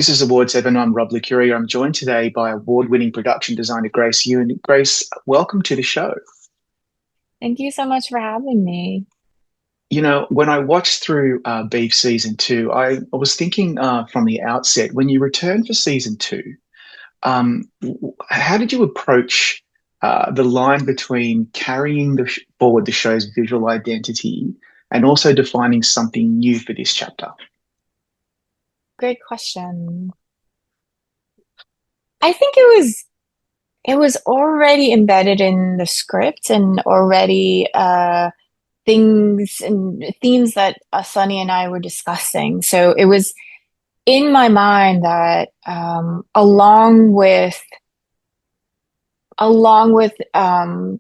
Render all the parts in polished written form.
This is Award 7. I'm Rob LeCurie. I'm joined today by award-winning production designer Grace Ewan. Grace, welcome to the show. Thank you so much for having me. When I watched through Beef season two, I was thinking from the outset, when you returned for season two, how did you approach the line between carrying forward the show's visual identity and also defining something new for this chapter? Great question. I think it was already embedded in the script and already things and themes that Sunny and I were discussing. So it was in my mind that along with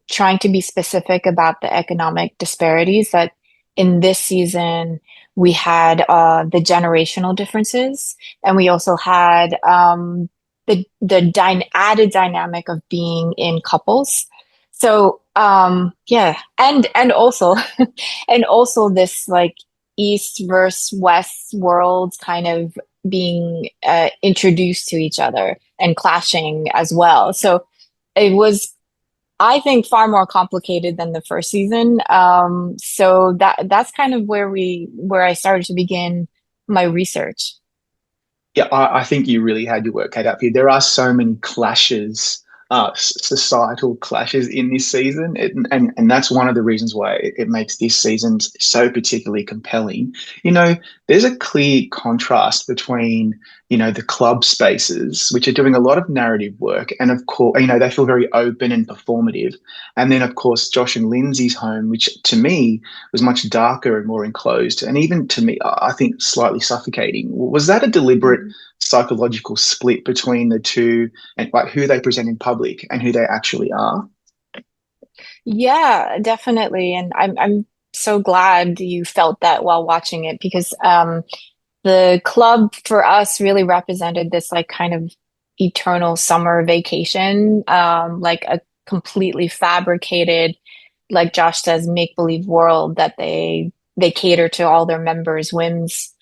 trying to be specific about the economic disparities that in this season we had the generational differences, and we also had the added dynamic of being in couples. So yeah, and also and also this like East versus West worlds kind of being introduced to each other and clashing as well. So it was, I think, far more complicated than the first season. So that's kind of where I started to begin my research. Yeah, I think you really had your work cut out for you. There are so many clashes, societal clashes in this season, and that's one of the reasons why it makes this season so particularly compelling. You know, there's a clear contrast between, the club spaces, which are doing a lot of narrative work, and of course, they feel very open and performative. And then, of course, Josh and Lindsay's home, which to me was much darker and more enclosed, and even to me, I think slightly suffocating. Was that a deliberate psychological split between the two and like who they present in public and who they actually are? Yeah, definitely. And I'm so glad you felt that while watching it because the club for us really represented this like kind of eternal summer vacation, like a completely fabricated, like Josh says, make-believe world that they cater to all their members' whims.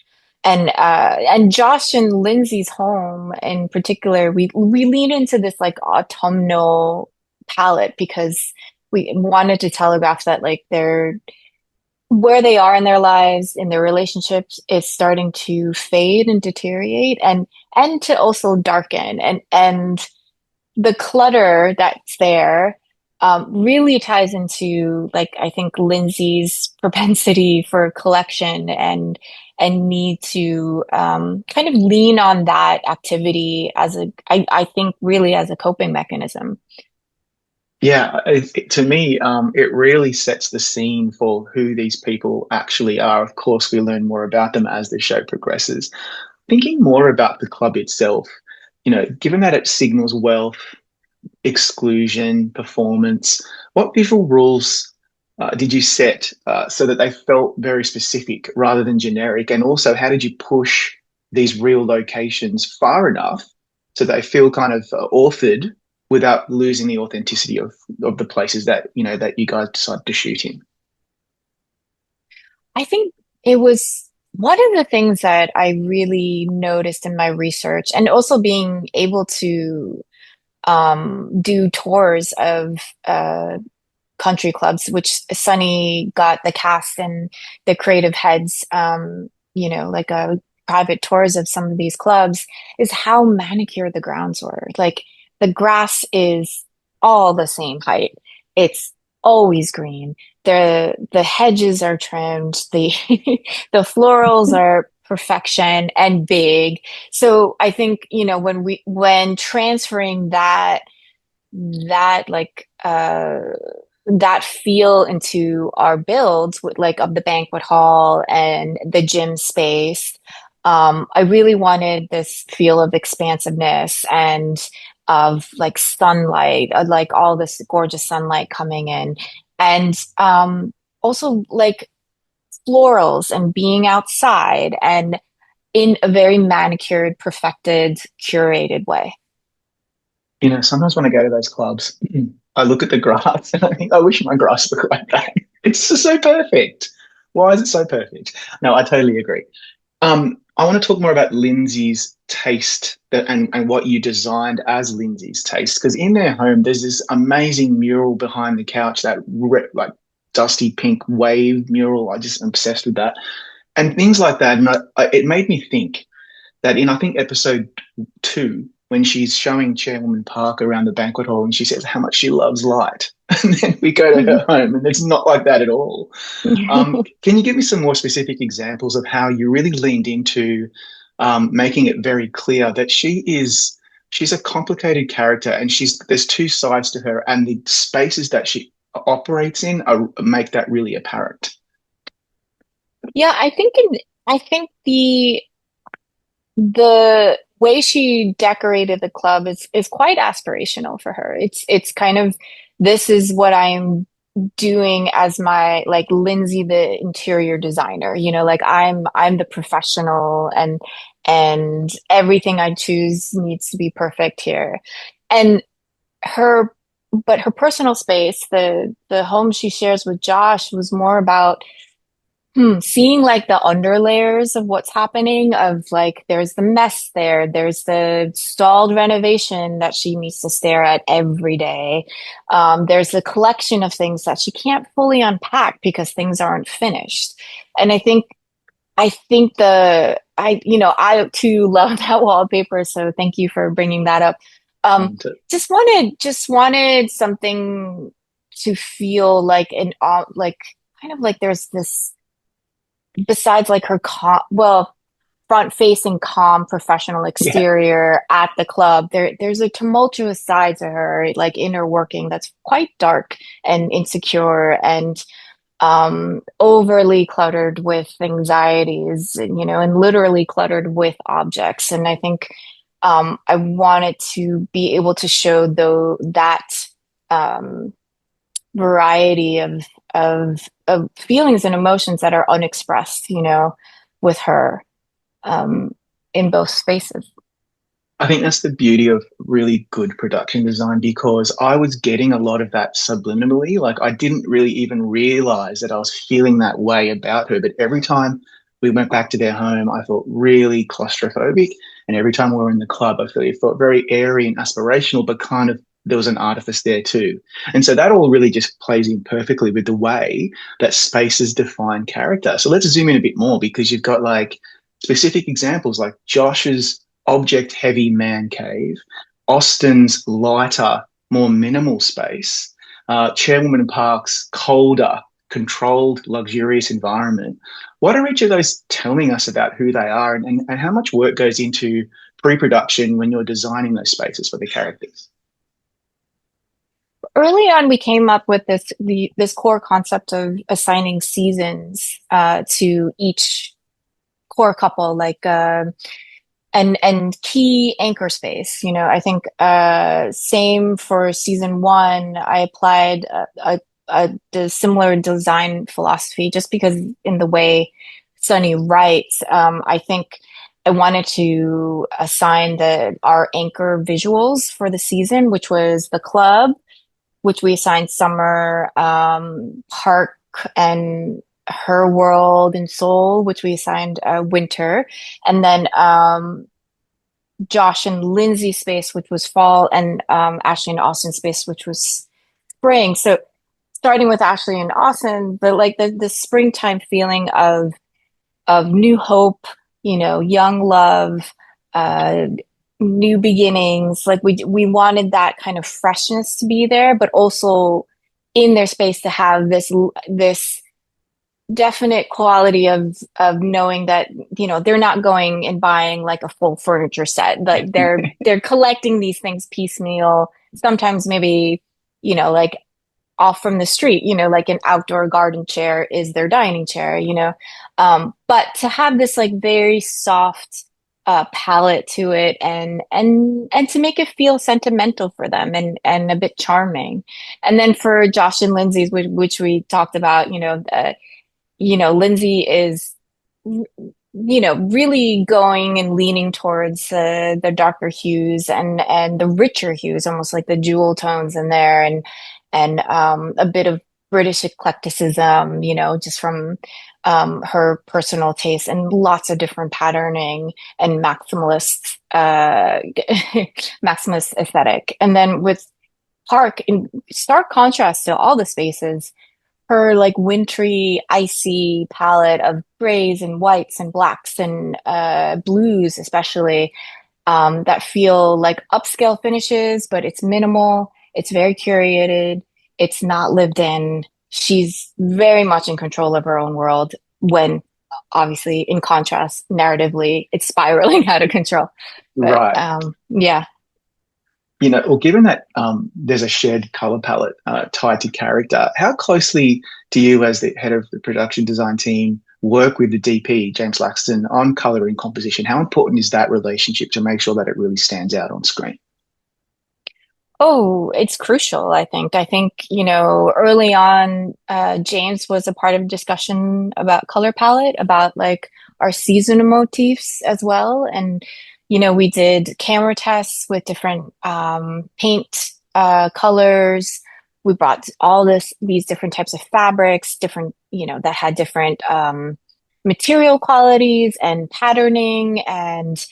And Josh and Lindsay's home in particular, we lean into this like autumnal palette because we wanted to telegraph that like they're where they are in their lives, in their relationships, is starting to fade and deteriorate and to also darken. And the clutter that's there really ties into like I think Lindsay's propensity for collection and need to kind of lean on that activity as I think really as a coping mechanism. Yeah, to me, it really sets the scene for who these people actually are. Of course, we learn more about them as the show progresses. Thinking more about the club itself, given that it signals wealth, exclusion, performance, what visual rules did you set so that they felt very specific rather than generic? And also, how did you push these real locations far enough so they feel kind of authored without losing the authenticity of the places that you guys decided to shoot in? I think it was one of the things that I really noticed in my research, and also being able to do tours of country clubs, which Sunny got the cast and the creative heads, like a private tours of some of these clubs, is how manicured the grounds were. Like the grass is all the same height. It's always green. The hedges are trimmed. The the florals are perfection and big. So I think, when transferring that like that feel into our builds with like of the banquet hall and the gym space, I really wanted this feel of expansiveness and of like sunlight, like all this gorgeous sunlight coming in, and also like florals and being outside and in a very manicured, perfected, curated way. Sometimes when I go to those clubs, I look at the grass and I think, I wish my grass looked like that. It's just so perfect. Why is it so perfect? No, I totally agree. I want to talk more about Lindsay's taste and what you designed as Lindsay's taste. Because in their home, there's this amazing mural behind the couch, that like dusty pink wave mural. I just am obsessed with that and things like that. And it made me think that in, I think, episode two, when she's showing Chairwoman Park around the banquet hall and she says how much she loves light. And then we go to her home and it's not like that at all. Can you give me some more specific examples of how you really leaned into making it very clear that she's a complicated character and there's two sides to her and the spaces that she operates in make that really apparent. Yeah, I think the way she decorated the club is quite aspirational for her. It's kind of, this is what I'm doing as my, like, Lindsay the interior designer, like I'm the professional, and everything I choose needs to be perfect here. And her but her personal space, the home she shares with Josh, was more about seeing like the underlayers of what's happening, of like there's the mess there, there's the stalled renovation that she needs to stare at every day. There's the collection of things that she can't fully unpack because things aren't finished. And I think I too love that wallpaper, so thank you for bringing that up. Um, And just wanted something to feel like like kind of like there's this, besides like her front facing calm professional yeah, exterior at the club, there's a tumultuous side to her, like inner working, that's quite dark and insecure and overly cluttered with anxieties, and literally cluttered with objects. And I think I wanted to be able to show though that um, variety of feelings and emotions that are unexpressed, with her, um, in both spaces. I think that's the beauty of really good production design because I was getting a lot of that subliminally. Like I didn't really even realize that I was feeling that way about her. But every time we went back to their home, I felt really claustrophobic. And every time we were in the club, I felt very airy and aspirational, but kind of there was an artifice there too. And so that all really just plays in perfectly with the way that spaces define character. So let's zoom in a bit more because you've got like specific examples like Josh's object heavy man cave, Austin's lighter, more minimal space, Chairwoman Park's colder, controlled, luxurious environment. What are each of those telling us about who they are and how much work goes into pre production when you're designing those spaces for the characters? Early on, we came up with this core concept of assigning seasons to each core couple, like and key anchor space. I think same for season one. I applied the similar design philosophy just because in the way Sunny writes, I think I wanted to assign our anchor visuals for the season, which was the club, which we assigned Summer, Park and her world and Soul, which we assigned Winter, and then Josh and Lindsay space, which was fall, and Ashley and Austin space, which was spring. So starting with Ashley and Austin, but like the springtime feeling of new hope, young love, uh, new beginnings. Like we wanted that kind of freshness to be there, but also in their space to have this definite quality of knowing that they're not going and buying like a full furniture set, like they're collecting these things piecemeal, sometimes maybe like off from the street, like an outdoor garden chair is their dining chair, but to have this like very soft palette to it, and to make it feel sentimental for them, and a bit charming. And then for Josh and Lindsay's, which we talked about, Lindsay is, really going and leaning towards the darker hues and the richer hues, almost like the jewel tones in there, and a bit of British eclecticism, just from her personal taste and lots of different patterning and maximalist aesthetic. And then with Park, in stark contrast to all the spaces, her like wintry, icy palette of grays and whites and blacks and blues, especially that feel like upscale finishes, but it's minimal. It's very curated. It's not lived in. She's very much in control of her own world when obviously in contrast, narratively, it's spiraling out of control. But Right. yeah. Well, given that there's a shared color palette tied to character, how closely do you, as the head of the production design team, work with the DP, James Laxton, on color and composition? How important is that relationship to make sure that it really stands out on screen? Oh, it's crucial, I think. I think, early on, James was a part of discussion about color palette, about like our seasonal motifs as well. And, we did camera tests with different paint colors. We brought these different types of fabrics, different, that had different material qualities and patterning and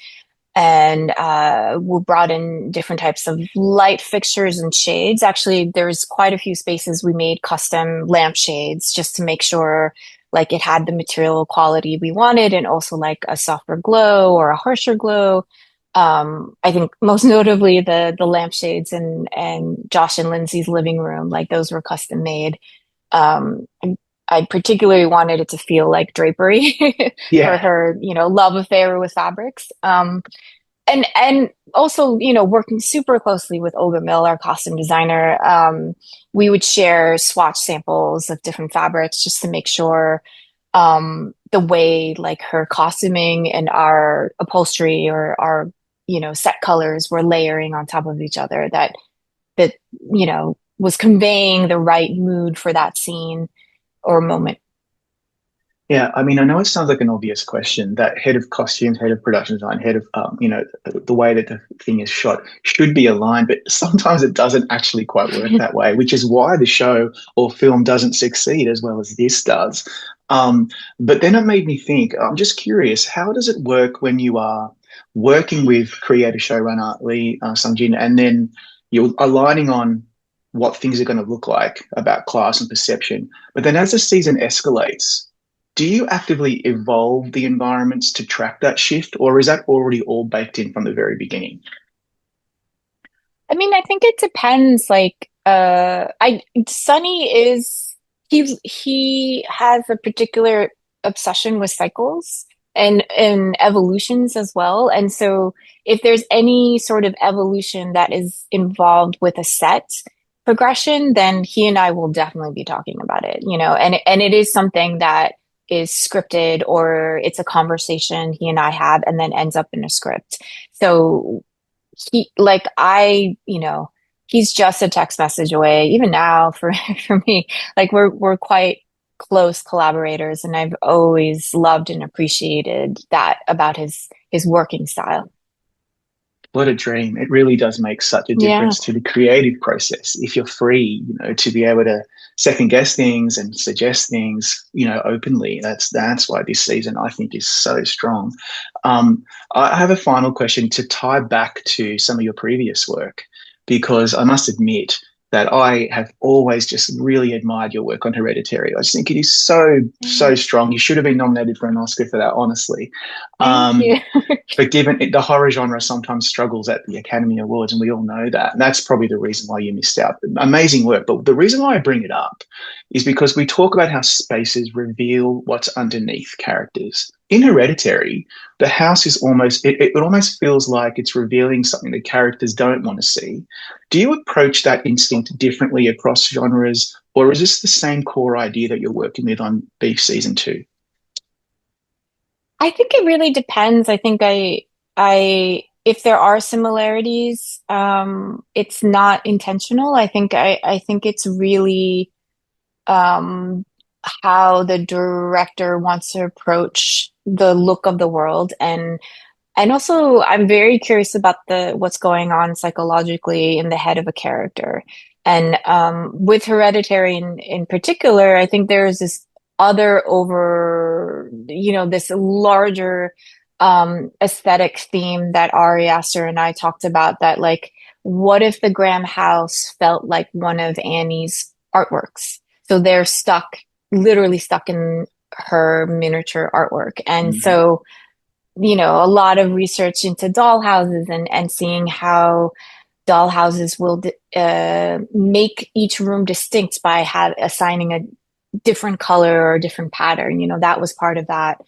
we brought in different types of light fixtures and shades. Actually, there's quite a few spaces we made custom lampshades just to make sure like it had the material quality we wanted and also like a softer glow or a harsher glow. I think most notably the lampshades and Josh and Lindsay's living room, like those were custom made. I particularly wanted it to feel like drapery for Yeah, her, love affair with fabrics. And also, working super closely with Olga Mill, our costume designer, we would share swatch samples of different fabrics just to make sure the way like her costuming and our upholstery or our set colors were layering on top of each other that was conveying the right mood for that scene or moment. yeah. I mean, I know it sounds like an obvious question that head of costumes, head of production design, head of, the way that the thing is shot should be aligned, but sometimes it doesn't actually quite work that way, which is why the show or film doesn't succeed as well as this does. Um, but then it made me think, I'm just curious, how does it work when you are working with creator showrunner Lee Sung-jin and then you're aligning on what things are going to look like about class and perception? But then as the season escalates, do you actively evolve the environments to track that shift, or is that already all baked in from the very beginning? I mean, I think it depends. Like, I Sunny is he has a particular obsession with cycles and evolutions as well. And so, if there's any sort of evolution that is involved with a set progression, then he and I will definitely be talking about it. And it is something that is scripted or it's a conversation he and I have and then ends up in a script. So he's just a text message away even now for for me. Like we're quite close collaborators and I've always loved and appreciated that about his working style. What a dream. It really does make such a Yeah. difference to the creative process if you're free, to be able to second guess things and suggest things, openly. That's why this season I think is so strong. I have a final question to tie back to some of your previous work, because I must admit that I have always just really admired your work on Hereditary. I just think it is so, so strong. You should have been nominated for an Oscar for that, honestly. Thank Um, you. but given the horror genre sometimes struggles at the Academy Awards, and we all know that, and that's probably the reason why you missed out. Amazing work. But the reason why I bring it up is because we talk about how spaces reveal what's underneath characters. In Hereditary, the house is it almost feels like it's revealing something the characters don't want to see. Do you approach that instinct differently across genres, or is this the same core idea that you're working with on Beef Season 2? I think it really depends. I think if there are similarities, it's not intentional. I think it's really um, how the director wants to approach the look of the world, and also I'm very curious about the what's going on psychologically in the head of a character. And with Hereditary in particular, I think there is this other over, this larger aesthetic theme that Ari Aster and I talked about that, like, what if the Graham house felt like one of Annie's artworks? So they're stuck, literally stuck in her miniature artwork. And Mhm. so, a lot of research into doll houses and seeing how doll houses will make each room distinct by assigning a different color or a different pattern. That was part of that.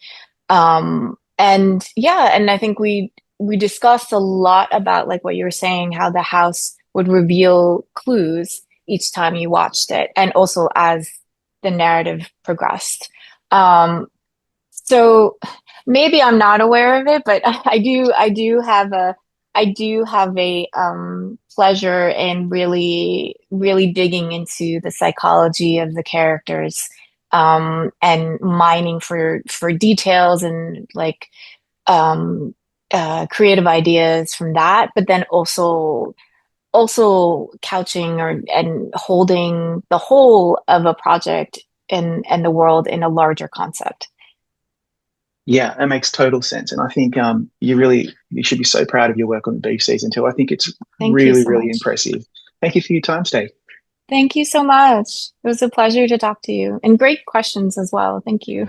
And yeah, and I think we discussed a lot about like what you were saying, how the house would reveal clues each time you watched it, and also as the narrative progressed. Um, so maybe I'm not aware of it, but I do have a pleasure in really, really digging into the psychology of the characters, and mining for details and like um, creative ideas from that, but then also couching or and holding the whole of a project and the world in a larger concept. Yeah, that makes total sense. And I think you should be so proud of your work on the beef season too. I think it's Thank you really, so really much. impressive. Thank you for your time today. Thank you so much. It was a pleasure to talk to you and great questions as well. Thank you.